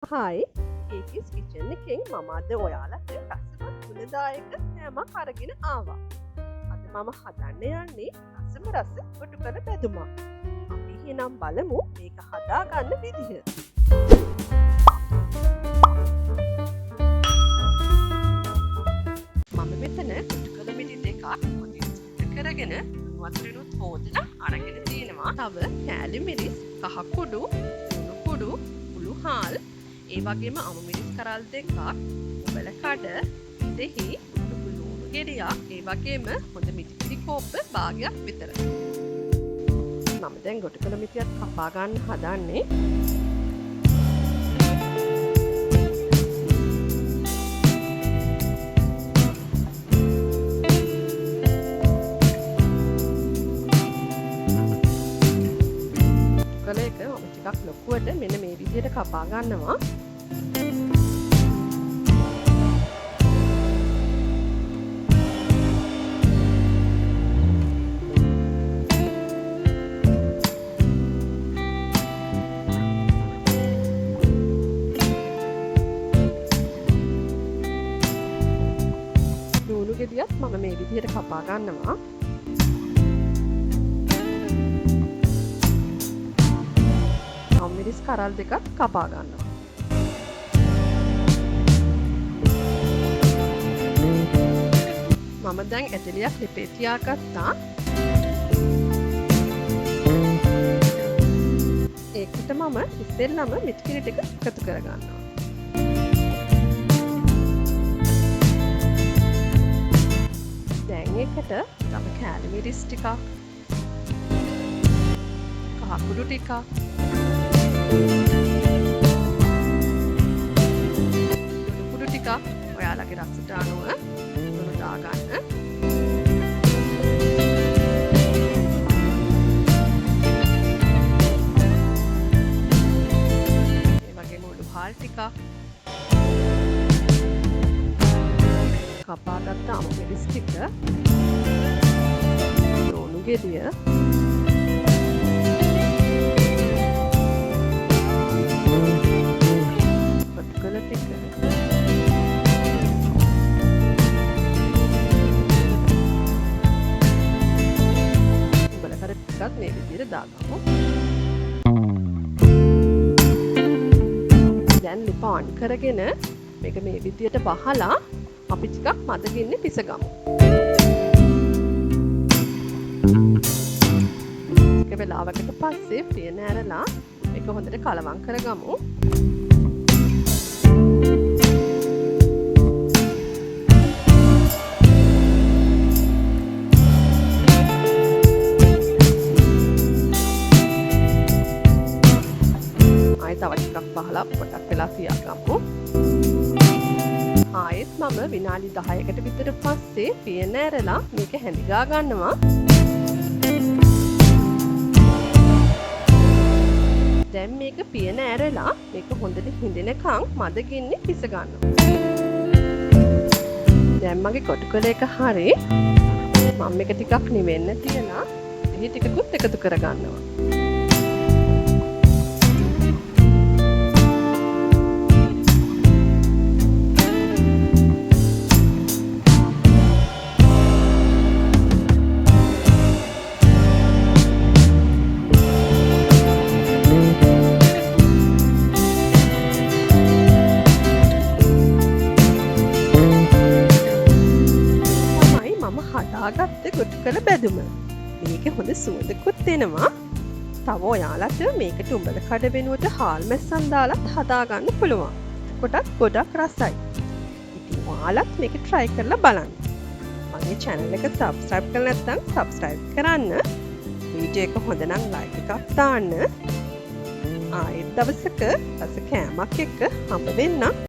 හයි ඒකිස් kitchen එකෙන් මම අද ඔයාලට රසවත් ගුණදායක කෑමක් අරගෙන ආවා. අද මම හදන්න යන්නේ රසම රස ගොටුකල බැදුමක්. අපි එහෙනම් බලමු මේක හදාගන්න විදිහ. මම මෙතන ගොටුකල මිටි දෙකක් හොඳින් සුද්ධ කරගෙන වතුරෙනුත් හොදලා අරගෙන තියෙනවා. තව කෑලි මිරිස්, කහ කුඩු, ලුණු කුඩු, උළු හාල්, ඒ වගේම අමු මිරිස් කරල් දෙකක්, උඹල කඩ, දෙහි, ලුණු ගෙඩියක්, ඒ වගේම හොඳ මිටිපිරි කෝප්ප භාගයක් විතර. මම දැන් ගොටුකල මිටියත් කපා ගන්න හදන්නේ. ටිකක් ලොකුවට මෙන්න මේ විදිහට කපා ගන්නවා. ලුණු ගෙඩියත් මම මේ විදිහට කපා ගන්නවා. මිරිස් කරල් දෙකක් කපා ගන්නවා. මම දැන් ඇටලියක් ලිපේ තියාගත්තා. ඒකට මම ඉස්සෙල්ලම මිටිකිරි ටික එකතු කරගන්නවා. දැන් ඒකට තව කෑලි මිරිස් ටිකක්, කහ කුඩු ටිකක්, ලුණු කුඩු ටිකක් ඔයාලගේ රසට අනුව ලුණු දාගන්න. ඒ වගේම උළු හාල් ටිකක්, කපාගත්ත අමු මිරිස් ටික, ලුණු ගෙඩිය, මේ විදිහට දාගමු. දැන් ලිප ඔන් කරගෙන මේක මේ විදිහට වහලා අපි ටිකක් මදගින්නේ පිසගමු. ටික වෙලාවකට පස්සේ පියන ඇරලා මේක හොඳට කලවම් කරගමු. තව ටිකක් බහලා පොඩක් වෙලා තියාගමු. ආයෙත් මම විනාඩි 10කට විතර පස්සේ පියන ඇරලා මේක හැඳිගා ගන්නවා. දැන් මේක පියන ඇරලා මේක හොඳට හිඳෙනකන් මදගින්නේ පිස ගන්නවා. දැන් මගේ කොටුකල එක හරි. මම මේක ටිකක් නිවෙන්න තියලා එහි ටිකකුත් එකතු කරගන්නවා. හදාගත්ත ගොටුකල බැදුම. මේක හොඳ සුවඳකුත් එනවා. තව ඔයාලට මේකට උඹල කඩ වෙනුවට හාල් මැස්සන් දාලත් හදාගන්න පුළුවන්. කොටත් ගොඩක් රසයි. ඉතින් ඔයාලත් මේක try කරලා බලන්න. මගේ channel එක subscribe කරලා නැත්නම් subscribe කරන්න. වීඩියෝ එක හොඳ නම් like එකක් දාන්න. ආයෙත් දවසක රස කෑමක් එක්ක හම්බ වෙන්න.